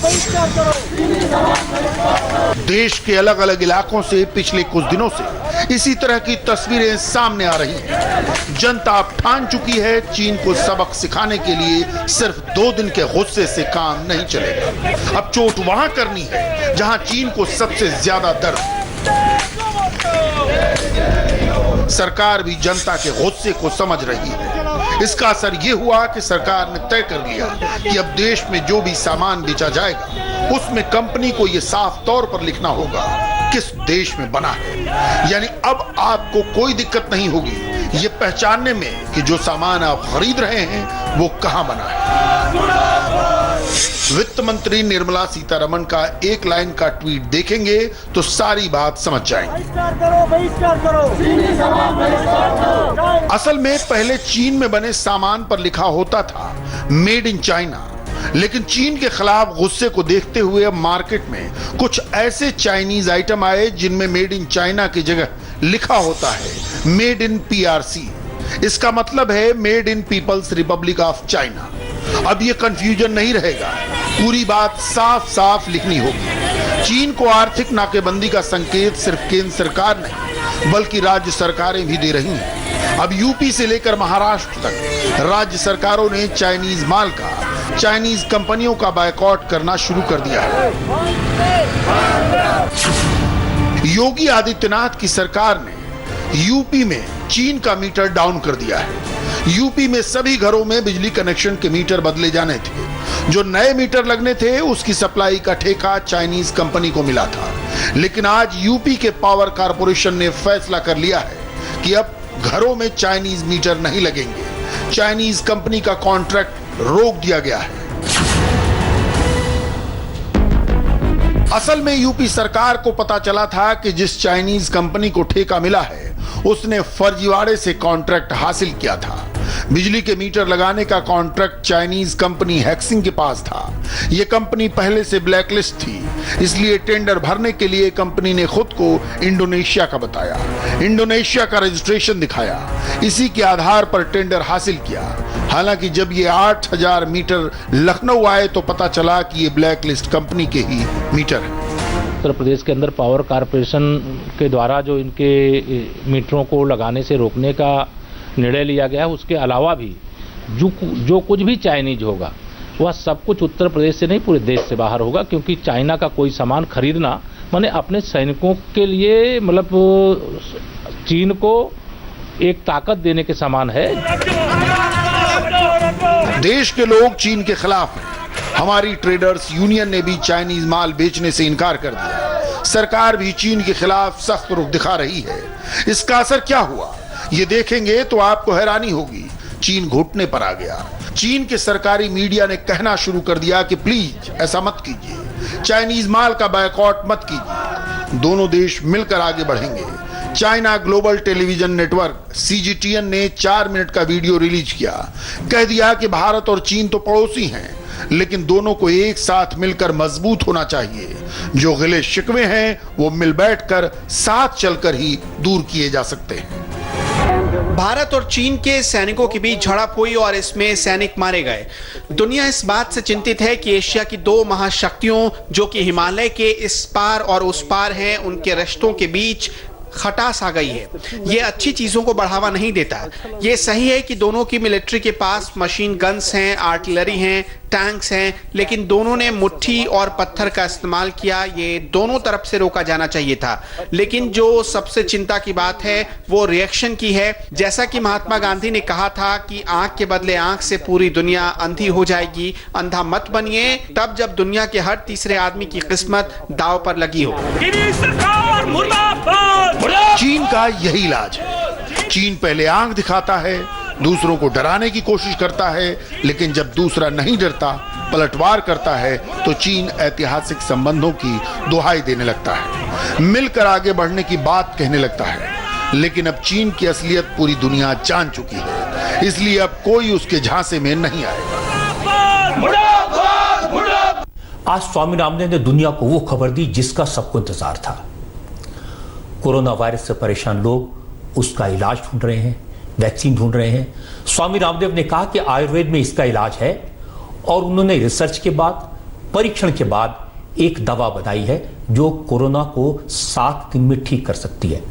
बहिष्कार करो, चीनी सामान बहिष्कार करो। देश के अलग अलग इलाकों से पिछले कुछ दिनों से इसी तरह की तस्वीरें सामने आ रही हैं। जनता अब ठान चुकी है चीन को सबक सिखाने के लिए सिर्फ 2 दिन के गुस्से से काम नहीं चलेगा। अब चोट वहां करनी है जहां चीन को सबसे ज्यादा दर्द। सरकार भी जनता के गुस्से को समझ रही है। इसका असर यह हुआ कि सरकार ने तय कर लिया कि अब देश में जो भी सामान बेचा जाएगा उसमें कंपनी को यह साफ तौर पर लिखना होगा किस देश में बना है। यानी अब आपको कोई दिक्कत नहीं होगी ये पहचानने में कि जो सामान आप खरीद रहे हैं वो कहां बना है। वित्त मंत्री निर्मला सीतारमण का एक लाइन का ट्वीट देखेंगे तो सारी बात समझ जाएंगे। बहिष्कार करो, बहिष्कार करो, चीनी सामान बहिष्कार करो। असल में पहले चीन में बने सामान पर लिखा होता था मेड इन चाइना, लेकिन चीन के खिलाफ गुस्से को देखते हुए अब मार्केट में कुछ ऐसे चाइनीज आइटम आए जिनमें मेड इन चाइना की जगह लिखा होता है मेड इन पीआरसी। इसका मतलब है made in people's Republic of China. अब यह कंफ्यूजन नहीं रहेगा, पूरी बात साफ साफ लिखनी होगी। चीन को आर्थिक नाकेबंदी का संकेत सिर्फ केंद्र सरकार नहीं बल्कि राज्य सरकारें भी दे रही हैं। अब यूपी से लेकर महाराष्ट्र तक राज्य सरकारों ने चाइनीज माल का, चाइनीज कंपनियों का बायकॉट करना शुरू कर दिया है। योगी आदित्यनाथ की सरकार ने यूपी में चीन का मीटर डाउन कर दिया है। यूपी में सभी घरों में बिजली कनेक्शन के मीटर बदले जाने थे। जो नए मीटर लगने थे उसकी सप्लाई का ठेका चाइनीज कंपनी को मिला था। लेकिन आज यूपी के पावर कारपोरेशन ने फैसला कर लिया है कि अब घरों में चाइनीज मीटर नहीं लगेंगे। चाइनीज कंपनी का कॉन्ट्रैक्ट रोक दिया गया है। असल में यूपी सरकार को पता चला था कि जिस चाइनीज कंपनी को ठेका मिला है उसने फर्जीवाड़े से कॉन्ट्रैक्ट हासिल किया था। बिजली के मीटर लगाने का कॉन्ट्रैक्ट चाइनीज कंपनी हैक्सिंग के पास था। यह कंपनी पहले से ब्लैकलिस्ट थी, इसलिए टेंडर भरने के लिए कंपनी ने खुद को इंडोनेशिया का बताया, इंडोनेशिया का रजिस्ट्रेशन दिखाया, इसी के आधार पर टेंडर हासिल किया। हालांकि जब ये 8000 मीटर लखनऊ आए तो पता चला कि ये ब्लैकलिस्ट कंपनी के ही मीटर है। उत्तर प्रदेश के अंदर पावर कारपोरेशन के द्वारा जो इनके मीटरों को लगाने से रोकने का निर्णय लिया गया है, उसके अलावा भी जो कुछ भी चाइनीज होगा वह सब कुछ उत्तर प्रदेश से नहीं पूरे देश से बाहर होगा, क्योंकि चाइना का कोई सामान खरीदना माने अपने सैनिकों के लिए मतलब चीन को एक ताकत देने के समान है। देश के लोग चीन के खिलाफ हैं, हमारी ट्रेडर्स यूनियन ने भी चाइनीज माल बेचने से इनकार कर दिया। सरकार भी चीन के खिलाफ सख्त रुख दिखा रही है। इसका असर क्या हुआ ये देखेंगे तो आपको हैरानी होगी। चीन घुटने पर आ गया। चीन के सरकारी मीडिया ने कहना शुरू कर दिया कि प्लीज ऐसा मत कीजिए, चाइनीज माल का बायकॉट मत कीजिए, दोनों देश मिलकर आगे बढ़ेंगे। China global television network CGTN ने 4 मिनट का वीडियो रिलीज किया। कह दिया कि भारत और चीन तो पड़ोसी हैं, लेकिन दोनों को एक साथ मिलकर मजबूत होना चाहिए। जो गिले शिकवे हैं वो मिल बैठकर साथ चलकर ही दूर किए जा सकते हैं। भारत और चीन के सैनिकों के बीच झड़प हुई और इसमें सैनिक मारे गए। दुनिया इस बात से चिंतित है कि एशिया की दो महाशक्तियों जो कि हिमालय के इस पार और उस पार हैं, उनके रिश्तों के बीच खटास आ गई है। ये अच्छी चीजों को बढ़ावा नहीं देता। ये सही है कि दोनों की मिलिट्री के पास मशीन गन्स हैं, आर्टिलरी हैं, टैंक्स हैं, लेकिन दोनों ने मुट्ठी और पत्थर का इस्तेमाल किया। ये दोनों तरफ से रोका जाना चाहिए था। लेकिन जो सबसे चिंता की बात है वो रिएक्शन की है। जैसा कि महात्मा गांधी ने कहा था कि आंख के बदले आंख से पूरी दुनिया अंधी हो जाएगी। अंधा मत बनिए तब जब दुनिया के हर तीसरे आदमी की किस्मत दांव पर लगी हो। चीन का यही इलाज है। चीन पहले आंख दिखाता है, दूसरों को डराने की कोशिश करता है, लेकिन जब दूसरा नहीं डरता, पलटवार करता है, तो चीन ऐतिहासिक संबंधों की दुहाई देने लगता है, मिलकर आगे बढ़ने की बात कहने लगता है। लेकिन अब चीन की असलियत पूरी दुनिया जान चुकी है, इसलिए अब कोई उसके झांसे में नहीं आएगा। आज स्वामी रामदेव ने दुनिया को वो खबर दी जिसका सबको इंतजार था। कोरोना वायरस से परेशान लोग उसका इलाज ढूंढ रहे हैं, वैक्सीन ढूंढ रहे हैं। स्वामी रामदेव ने कहा कि आयुर्वेद में इसका इलाज है और उन्होंने रिसर्च के बाद, परीक्षण के बाद एक दवा बनाई है जो कोरोना को 7 दिन में ठीक कर सकती है।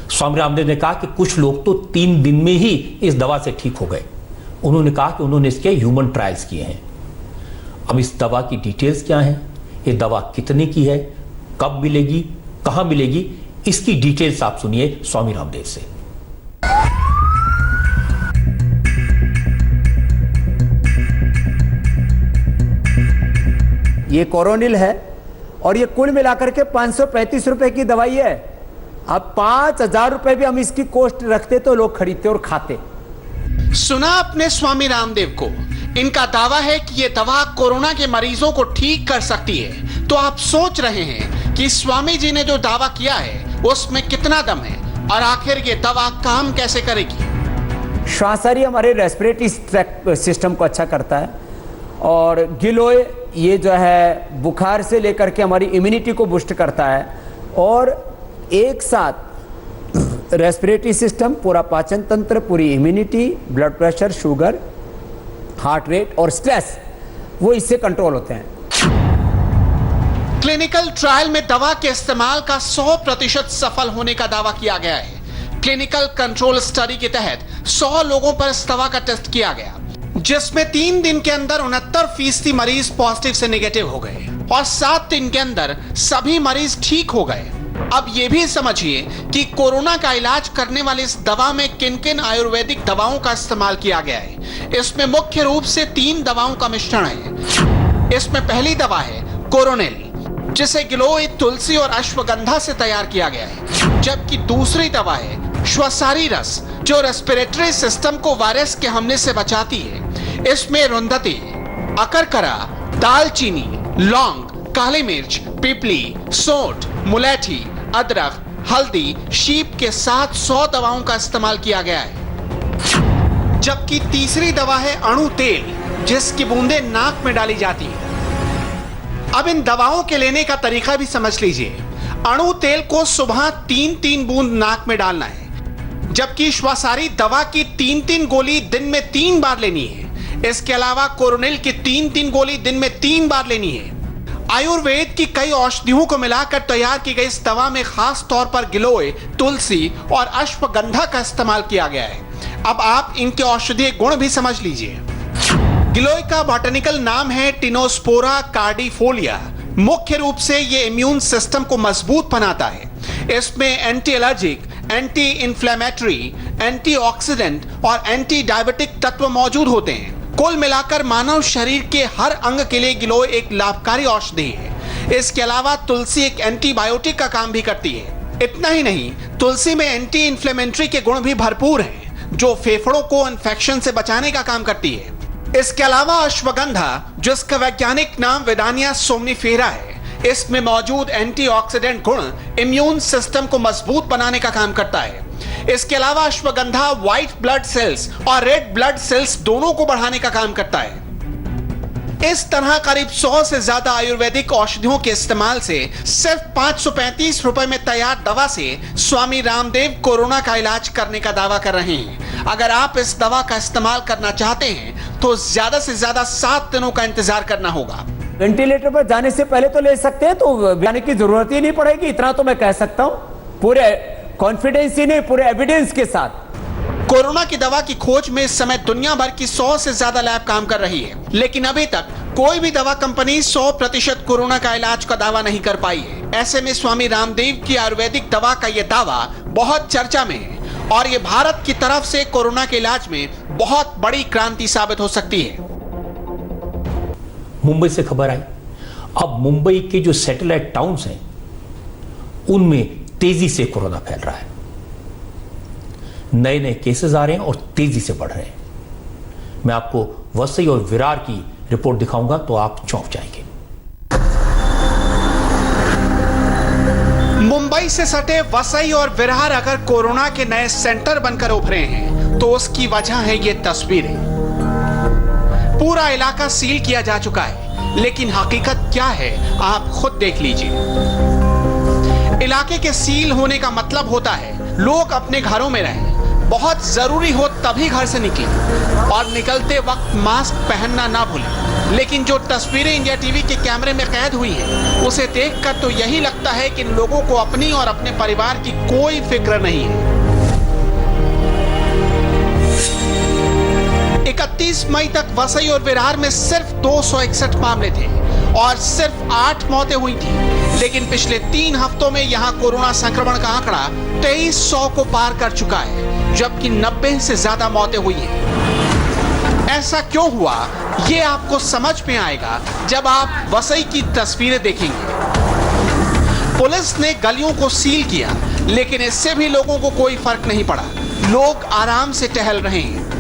स्वामी रामदेव ने कहा कि कुछ लोग तो 3 दिन में ही इस दवा से ठीक हो गए। उन्होंने कहा कि उन्होंने इसके ह्यूमन ट्रायल्स किए हैं। अब इस दवा की डिटेल्स क्या हैं, ये दवा कितने की है, कब मिलेगी, कहां मिलेगी, इसकी डिटेल्स आप सुनिए स्वामी रामदेव से। ये कोरोनिल है और ये कुल मिलाकर के 535 रुपए की दवाई है। अब 5,000 रुपए भी हम इसकी कॉस्ट रखते तो लोग खरीदते और खाते। सुना अपने स्वामी रामदेव को। इनका दावा है कि ये दवा कोरोना के मरीजों को ठीक कर सकती है। तो आप सोच रहे हैं कि स्वामी जी ने जो दावा किया है उसमें कितना दम है और आखिर ये दवा काम कैसे करेगी। श्वासारी हमारे रेस्पिरेटरी सिस्टम को अच्छा करता है और गिलोय ये जो है बुखार से लेकर के हमारी इम्यूनिटी को बूस्ट करता है और एक साथ रेस्पिरेटरी सिस्टम, पूरा पाचन तंत्र, पूरी immunity, blood pressure, sugar, heart rate और स्ट्रेस वो इससे कंट्रोल होते हैं। क्लिनिकल ट्रायल में दवा के इस्तेमाल का 100% सफल होने का दावा किया गया है। क्लिनिकल कंट्रोल स्टडी के तहत 100 लोगों पर इस दवा का टेस्ट किया गया, जिसमें 3 दिन के अंदर 69% मरीज पॉजिटिव से नेगेटिव हो गए और 7 दिन के अंदर सभी मरीज ठीक हो गए। अब यह भी समझिए कि कोरोना का इलाज करने वाली इस दवा में किन किन आयुर्वेदिक दवाओं का इस्तेमाल किया गया है। इसमें मुख्य रूप से 3 दवाओं का मिश्रण है। इसमें पहली दवा है कोरोनिल, जिसे गिलोय, तुलसी और अश्वगंधा से तैयार किया गया है, जबकि दूसरी दवा है श्वसारी रस, जो रेस्पिरेटरी सिस्टम को वायरस के हमले से बचाती है। इसमें रुंधती, अकरकरा, दालचीनी, लौंग, काली मिर्च, पिपली, सोंठ, मुलैठी, अदरक, हल्दी, शीप के साथ 100 दवाओं का इस्तेमाल किया गया है। जबकि तीसरी दवा है अणु तेल, जिसकी बूंदें नाक में डाली जाती है। अब इन दवाओं के लेने का तरीका भी समझ लीजिए। अणु तेल को सुबह 3-3 बूंद नाक में डालना है, जबकि श्वासारी दवा की 3-3 गोली दिन में 3 बार लेनी है। इसके अलावा कोरोनिल की 3-3 गोली दिन में 3 बार लेनी है। आयुर्वेद की कई औषधियों को मिलाकर तैयार की गई इस दवा में खास तौर पर गिलोय, तुलसी और अश्वगंधा का इस्तेमाल किया गया है। अब आप इनके औषधीय गुण भी समझ लीजिए। गिलोय का बॉटनिकल नाम है टिनोस्पोरा कार्डिफोलिया। मुख्य रूप से ये इम्यून सिस्टम को मजबूत बनाता है। इसमें anti allergic, anti inflammatory, antioxidant और एंटी डायबिटिक तत्व मौजूद होते हैं। कुल मिलाकर मानव शरीर के हर अंग के लिए गिलोय एक लाभकारी औषधि है। इसके अलावा तुलसी एक एंटीबायोटिक का काम भी करती है। इतना ही नहीं, तुलसी में एंटी इन्फ्लेमेटरी के गुण भी भरपूर हैं, जो फेफड़ों को इन्फेक्शन से बचाने का काम करती है। इसके अलावा अश्वगंधा, जिसका वैज्ञानिक नाम विदानिया सोमनीफेरा है, इसमें मौजूद एंटीऑक्सीडेंट गुण इम्यून सिस्टम को मजबूत बनाने का काम करता है। इसके अलावा अश्वगंधा व्हाइट ब्लड सेल्स और रेड ब्लड सेल्स दोनों को बढ़ाने का काम करता है। इस तरह करीब 100 से ज्यादा आयुर्वेदिक औषधियों के इस्तेमाल से सिर्फ 535 रुपए में तैयार दवा से स्वामी रामदेव कोरोना का इलाज करने का दावा कर रहे हैं। अगर आप इस दवा का इस्तेमाल करना चाहते हैं तो ज्यादा से ज्यादा 7 दिनों का इंतजार करना होगा। वेंटिलेटर पर जाने से पहले तो ले सकते हैं, तो जाने की जरूरत ही नहीं पड़ेगी, इतना तो मैं कह सकता हूं पूरे कॉन्फिडेंस ही नहीं, पूरे एविडेंस के साथ। कोरोना की दवा की खोज में इस समय दुनिया भर की 100 से ज्यादा लैब काम कर रही है, लेकिन अभी तक कोई भी दवा कंपनी 100% कोरोना का इलाज का दावा नहीं कर पाई है। ऐसे में स्वामी रामदेव की आयुर्वेदिक दवा का यह दावा बहुत चर्चा में है और ये भारत की तरफ से कोरोना के इलाज में बहुत बड़ी क्रांति साबित हो सकती है। मुंबई से खबर आई, अब मुंबई के जो सैटेलाइट टाउन्स हैं उनमें तेजी से कोरोना फैल रहा है। नए नए केसेस आ रहे हैं और तेजी से बढ़ रहे हैं। मैं आपको वसई और विरार की रिपोर्ट दिखाऊंगा तो आप चौंक जाएंगे। मुंबई से सटे वसई और विरार अगर कोरोना के नए सेंटर बनकर उभरे हैं तो उसकी वजह है ये तस्वीरें। पूरा इलाका सील किया जा चुका है, लेकिन हकीकत क्या है आप खुद देख लीजिए। इलाके के सील होने का मतलब होता है लोग अपने घरों में रहें, बहुत जरूरी हो तभी घर से निकलें और निकलते वक्त मास्क पहनना ना भूलें। लेकिन जो तस्वीरें इंडिया टीवी के कैमरे में कैद हुई हैं, उसे देखकर तो यही लगता है कि इन लोगों को अपनी और अपने परिवार की कोई फिक्र नहीं है। 31 मई तक वसई और विरार में सिर्फ 261 मामले थे और सिर्फ 8 मौतें हुई थी, लेकिन पिछले 3 हफ्तों में यहां कोरोना संक्रमण का आंकड़ा 2300 को पार कर चुका है, जबकि 90 से ज्यादा मौतें हुई हैं। ऐसा क्यों हुआ ये आपको समझ में आएगा जब आप वसई की तस्वीरें देखेंगे। पुलिस ने गलियों को सील किया, लेकिन इससे भी लोगों को कोई फर्क नहीं पड़ा। लोग आराम से टहल रहे हैं।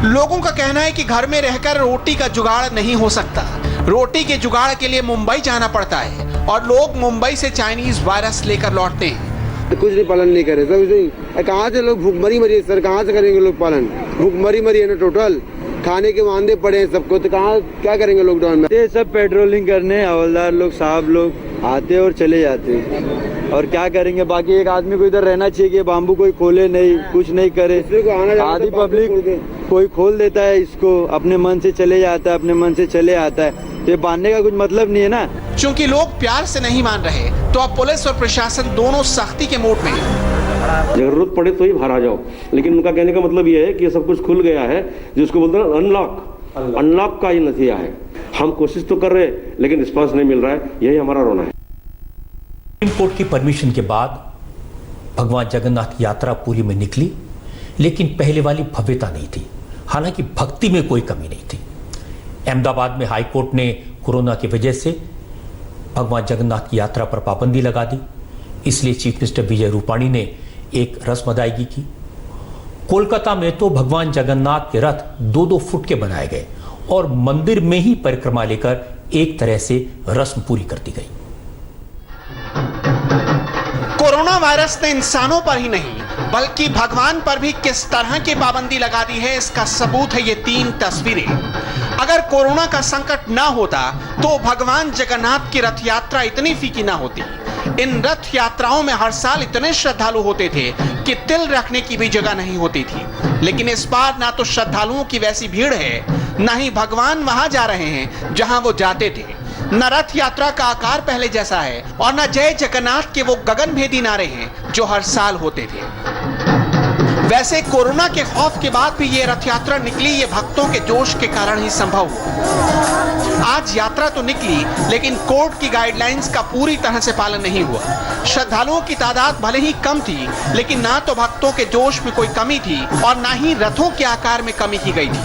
लोगों का कहना है कि घर में रहकर रोटी का जुगाड़ नहीं हो सकता। रोटी के जुगाड़ के लिए मुंबई जाना पड़ता है और लोग मुंबई से चाइनीज वायरस लेकर लौटते हैं। कुछ नहीं, पालन नहीं करे सब। कहाँ से लोग भूखमरी मरी है सर, कहाँ से करेंगे लोग पालन? भूखमरी मरी है ना टोटल, खाने के वांदे पड़े हैं सबको, तो कहाँ क्या करेंगे लॉकडाउन में? ये सब पेट्रोलिंग करने हवलदार लोग साहब लोग आते और चले जाते, और क्या करेंगे? बाकी एक आदमी को इधर रहना चाहिए कि बाम्बू कोई खोले नहीं, कुछ नहीं करे। आधी पब्लिक कोई खोल देता है इसको, अपने मन से चले जाता है, अपने मन से चले आता है। ये बांधने का कुछ मतलब नहीं है ना। चूंकि लोग प्यार से नहीं मान रहे तो अब पुलिस और प्रशासन दोनों सख्ती के मूड में है। जरूरत पड़े तो ही बाहर आ जाओ, लेकिन उनका कहने का मतलब ये है कि ये सब कुछ खुल गया है, जिसको बोलते हैं अनलॉक का ये नतीजा है। हम कोशिश तो कर रहे हैं लेकिन रिस्पांस नहीं मिल रहा है, यही हमारा रोना है। सुप्रीम कोर्ट की परमिशन के बाद भगवान जगन्नाथ की यात्रा पूरी में निकली, लेकिन पहले वाली भव्यता नहीं थी। हालांकि भक्ति में कोई कमी नहीं थी। अहमदाबाद में हाई कोर्ट ने कोरोना की वजह से भगवान जगन्नाथ की यात्रा पर पाबंदी लगा दी, इसलिए चीफ मिनिस्टर विजय रूपाणी ने एक रस्म अदायगी की। कोलकाता में तो भगवान जगन्नाथ के रथ 2-2 फुट के बनाए गए और मंदिर में ही परिक्रमा लेकर एक तरह से रस्म पूरी कर दी गई। कोरोना वायरस ने इंसानों पर ही नहीं बल्कि भगवान पर भी किस तरह की पाबंदी लगा दी है, इसका सबूत है ये 3 तस्वीरें। अगर कोरोना का संकट ना होता तो भगवान जगन्नाथ की रथ यात्रा इतनी फीकी ना होती। इन रथ यात्राओं में हर साल इतने श्रद्धालु होते थे कि तिल रखने की भी जगह नहीं होती थी, लेकिन इस बार ना तो श्रद्धालुओं की वैसी भीड़ है, ना ही भगवान वहां जा रहे हैं जहां वो जाते थे। न रथ यात्रा का आकार पहले जैसा है और न जय जगन्नाथ के वो गगनभेदी नारे हैं जो हर साल होते थे। वैसे कोरोना के खौफ के बाद भी ये रथ यात्रा निकली, ये भक्तों के जोश के कारण ही संभव हुआ। आज यात्रा तो निकली, लेकिन कोर्ट की गाइडलाइंस का पूरी तरह से पालन नहीं हुआ। श्रद्धालुओं की तादाद भले ही कम थी, लेकिन ना तो भक्तों के जोश में कोई कमी थी और ना ही रथों के आकार में कमी की गई थी।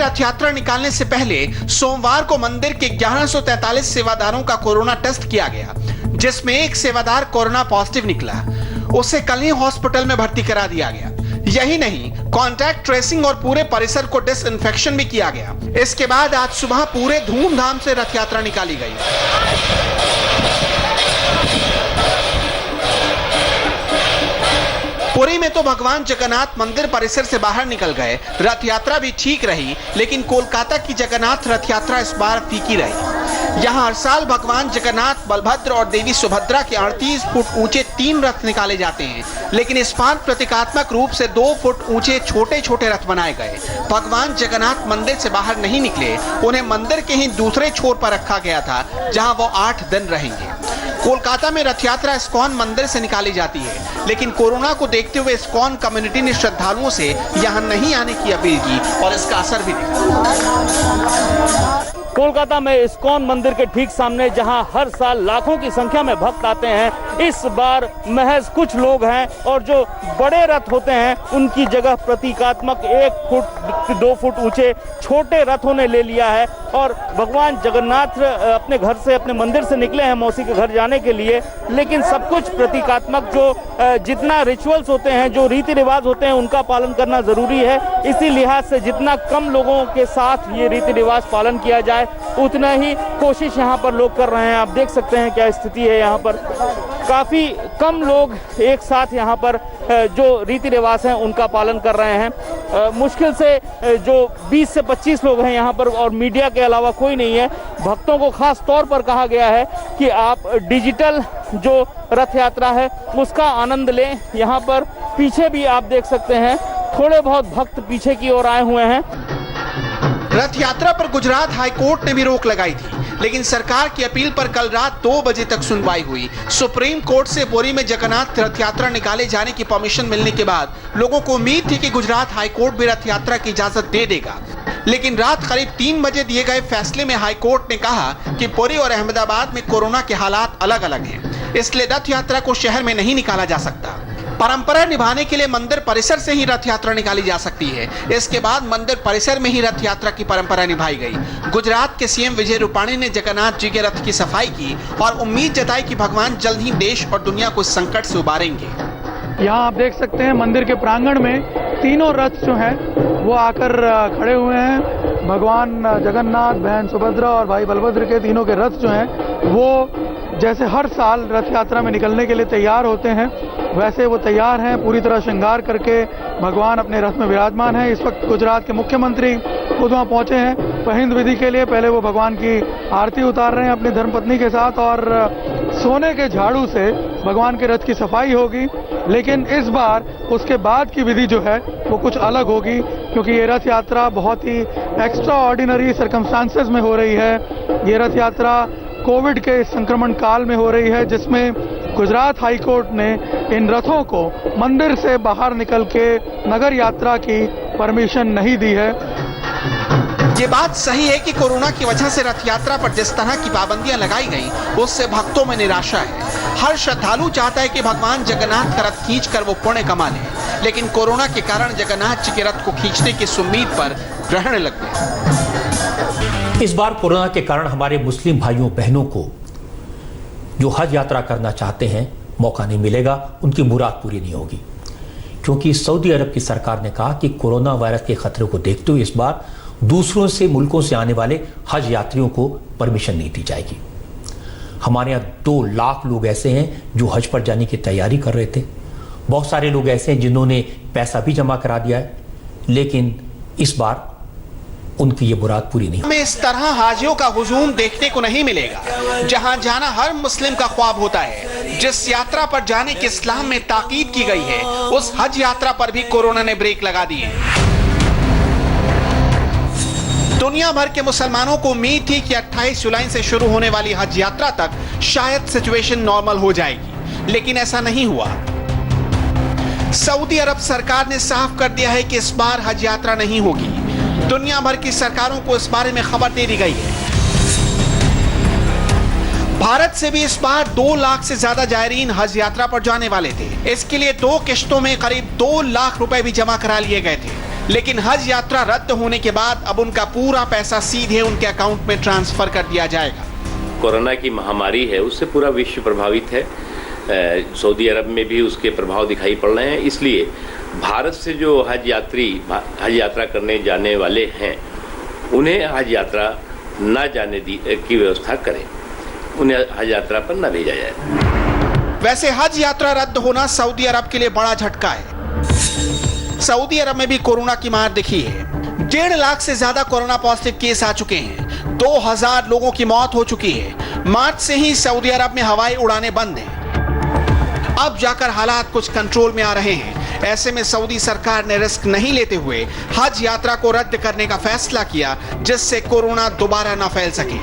रथ यात्रा निकालने से पहले सोमवार को मंदिर के 1143 सेवादारों का कोरोना टेस्ट किया गया, जिसमें एक सेवादार कोरोना पॉजिटिव निकला। उसे कल ही हॉस्पिटल में भर्ती करा दिया गया। यही नहीं, कॉन्टैक्ट ट्रेसिंग और पूरे परिसर को डिसइंफेक्शन भी किया गया। इसके बाद आज सुबह पूरे धूमधाम से रथ यात्रा निकाली गई। पुरी में तो भगवान जगन्नाथ मंदिर परिसर से बाहर निकल गए। रथ यात्रा भी ठीक रही, लेकिन कोलकाता की जगन्नाथ रथ यात्रा इस बार फीकी रही। यहाँ हर साल भगवान जगन्नाथ, बलभद्र और देवी सुभद्रा के 38 फुट ऊंचे 3 रथ निकाले जाते हैं, लेकिन इस बार प्रतीकात्मक रूप से 2 फुट ऊंचे छोटे छोटे रथ बनाए गए। भगवान जगन्नाथ मंदिर से बाहर नहीं निकले, उन्हें मंदिर के ही दूसरे छोर पर रखा गया था, जहाँ वो 8 दिन रहेंगे। कोलकाता में रथ यात्रा इस्कॉन मंदिर से निकाली जाती है, लेकिन कोरोना को देखते हुए इस्कॉन कम्युनिटी ने श्रद्धालुओं से यहां नहीं आने की अपील की और इसका असर भी दिखा। कोलकाता में इस्कॉन मंदिर के ठीक सामने जहां हर साल लाखों की संख्या में भक्त आते हैं, इस बार महज कुछ लोग हैं और जो बड़े रथ होते हैं उनकी जगह प्रतीकात्मक 1 फुट 2 फुट ऊंचे छोटे रथों ने ले लिया है। और भगवान जगन्नाथ अपने घर से, अपने मंदिर से निकले हैं मौसी के घर जाने के लिए, लेकिन सब कुछ प्रतीकात्मक, जो जितना रिचुअल्स होते हैं, जो रीति रिवाज होते हैं, उनका पालन करना जरूरी है। इसी लिहाज से जितना कम लोगों के साथ ये रीति रिवाज पालन किया जाए, उतना ही कोशिश यहाँ पर लोग कर रहे हैं। आप देख सकते हैं क्या स्थिति है। यहाँ पर काफी कम लोग एक साथ यहाँ पर जो रीति रिवाज हैं उनका पालन कर रहे हैं। मुश्किल से जो 20 से 25 लोग हैं यहाँ पर, और मीडिया के अलावा कोई नहीं है। भक्तों को खास तौर पर कहा गया है कि आप डिजिटल जो रथ यात्रा है उसका आनंद लें। यहाँ पर पीछे भी आप देख सकते हैं थोड़े बहुत भक्त पीछे की ओर आए हुए हैं। रथ यात्रा पर गुजरात हाई कोर्ट ने भी रोक लगाई थी, लेकिन सरकार की अपील पर कल रात 2 बजे तक सुनवाई हुई। सुप्रीम कोर्ट से पुरी में जगन्नाथ रथ यात्रा निकाले जाने की परमिशन मिलने के बाद लोगों को उम्मीद थी कि गुजरात हाई कोर्ट भी रथ यात्रा की इजाजत दे देगा, लेकिन रात करीब 3 बजे दिए गए फैसले में हाई कोर्ट ने कहा कि पुरी और अहमदाबाद में कोरोना के हालात अलग अलग हैं, इसलिए रथ यात्रा को शहर में नहीं निकाला जा सकता। परंपरा निभाने के लिए मंदिर परिसर से ही रथ यात्रा निकाली जा सकती है। इसके बाद मंदिर परिसर में ही रथ यात्रा की परंपरा निभाई गई। गुजरात के सीएम विजय रूपाणी ने जगन्नाथ जी के रथ की सफाई की और उम्मीद जताई कि भगवान जल्द ही देश और दुनिया को इस संकट से उबारेंगे। यहाँ आप देख सकते हैं मंदिर के प्रांगण में तीनों रथ जो हैं वो आकर खड़े हुए हैं। भगवान जगन्नाथ, बहन सुभद्रा और भाई बलभद्र के तीनों के रथ जो हैं वो जैसे हर साल रथ यात्रा में निकलने के लिए तैयार होते हैं, वैसे वो तैयार हैं। पूरी तरह श्रृंगार करके भगवान अपने रथ में विराजमान हैं। इस वक्त गुजरात के मुख्यमंत्री खुद वहाँ पहुँचे हैं पहिंद विधि के लिए। पहले वो भगवान की आरती उतार रहे हैं अपनी धर्मपत्नी के साथ, और सोने के झाड़ू से भगवान के रथ की सफाई होगी। लेकिन इस बार उसके बाद की विधि जो है वो कुछ अलग होगी, क्योंकि ये रथ यात्रा बहुत ही एक्स्ट्रा ऑर्डिनरी सर्कमस्टांसेस में हो रही है। ये रथ यात्रा कोविड के संक्रमण काल में हो रही है, जिसमें गुजरात हाई कोर्ट ने इन रथों को मंदिर से बाहर निकल के नगर यात्रा की परमिशन नहीं दी है। ये बात सही है कि कोरोना की वजह से रथ यात्रा पर जिस तरह की पाबंदियां लगाई गई, उससे भक्तों में निराशा है। हर श्रद्धालु चाहता है कि भगवान जगन्नाथ का रथ खींचकर वो पुण्य कमा ले, लेकिन कोरोना के कारण जगन्नाथ जी के रथ को खींचने की उम्मीद पर ग्रहण लग गए। इस बार कोरोना के कारण हमारे मुस्लिम भाइयों बहनों को जो हज यात्रा करना चाहते हैं मौका नहीं मिलेगा, उनकी मुराद पूरी नहीं होगी, क्योंकि सऊदी अरब की सरकार ने कहा कि कोरोना वायरस के खतरे को देखते हुए इस बार दूसरों से मुल्कों से आने वाले हज यात्रियों को परमिशन नहीं दी जाएगी। हमारे यहाँ 2 लाख लोग ऐसे हैं जो हज पर जाने की तैयारी कर रहे थे। बहुत सारे लोग ऐसे हैं जिन्होंने पैसा भी जमा करा दिया है, लेकिन इस बार उनकी ये मुराद पूरी नहीं। हमें इस तरह हाजियों का हुजूम देखने को नहीं मिलेगा। जहां जाना हर मुस्लिम का ख्वाब होता है, जिस यात्रा पर जाने की इस्लाम में ताकीद की गई है, उस हज यात्रा पर भी कोरोना ने ब्रेक लगा दी है। दुनिया भर के मुसलमानों को उम्मीद थी कि 28 जुलाई से शुरू होने वाली हज यात्रा तक शायद सिचुएशन नॉर्मल हो जाएगी, लेकिन ऐसा नहीं हुआ। सऊदी अरब सरकार ने साफ कर दिया है कि इस बार हज यात्रा नहीं होगी। दुनिया भर की सरकारों को इस बारे में खबर दे दी गई है। भारत से भी इस बार 2 लाख से ज्यादा जायरीन हज यात्रा पर जाने वाले थे। इसके लिए 2 किश्तों में करीब 2 लाख रुपए भी जमा करा लिए गए थे, लेकिन हज यात्रा रद्द होने के बाद अब उनका पूरा पैसा सीधे उनके अकाउंट में ट्रांसफर कर दिया जाएगा। कोरोना की महामारी है, उससे पूरा विश्व प्रभावित है। सऊदी अरब में भी उसके प्रभाव दिखाई पड़ रहे हैं, इसलिए भारत से जो हज यात्रा करने जाने वाले हैं उन्हें हज यात्रा न जाने की व्यवस्था करें, उन्हें हज यात्रा पर न भेजा जाए। वैसे हज यात्रा रद्द होना सऊदी अरब के लिए बड़ा झटका है। सऊदी अरब में भी कोरोना की मार दिखी है। 1.5 लाख से ज्यादा कोरोना पॉजिटिव केस आ चुके हैं। 2000 लोगों की मौत हो चुकी है। मार्च से ही सऊदी अरब में हवाई उड़ानें बंद हैं। अब जाकर हालात कुछ कंट्रोल में आ रहे हैं। ऐसे में सऊदी सरकार ने रिस्क नहीं लेते हुए हज यात्रा को रद्द करने का फैसला किया, जिससे कोरोना दोबारा न फैल सके।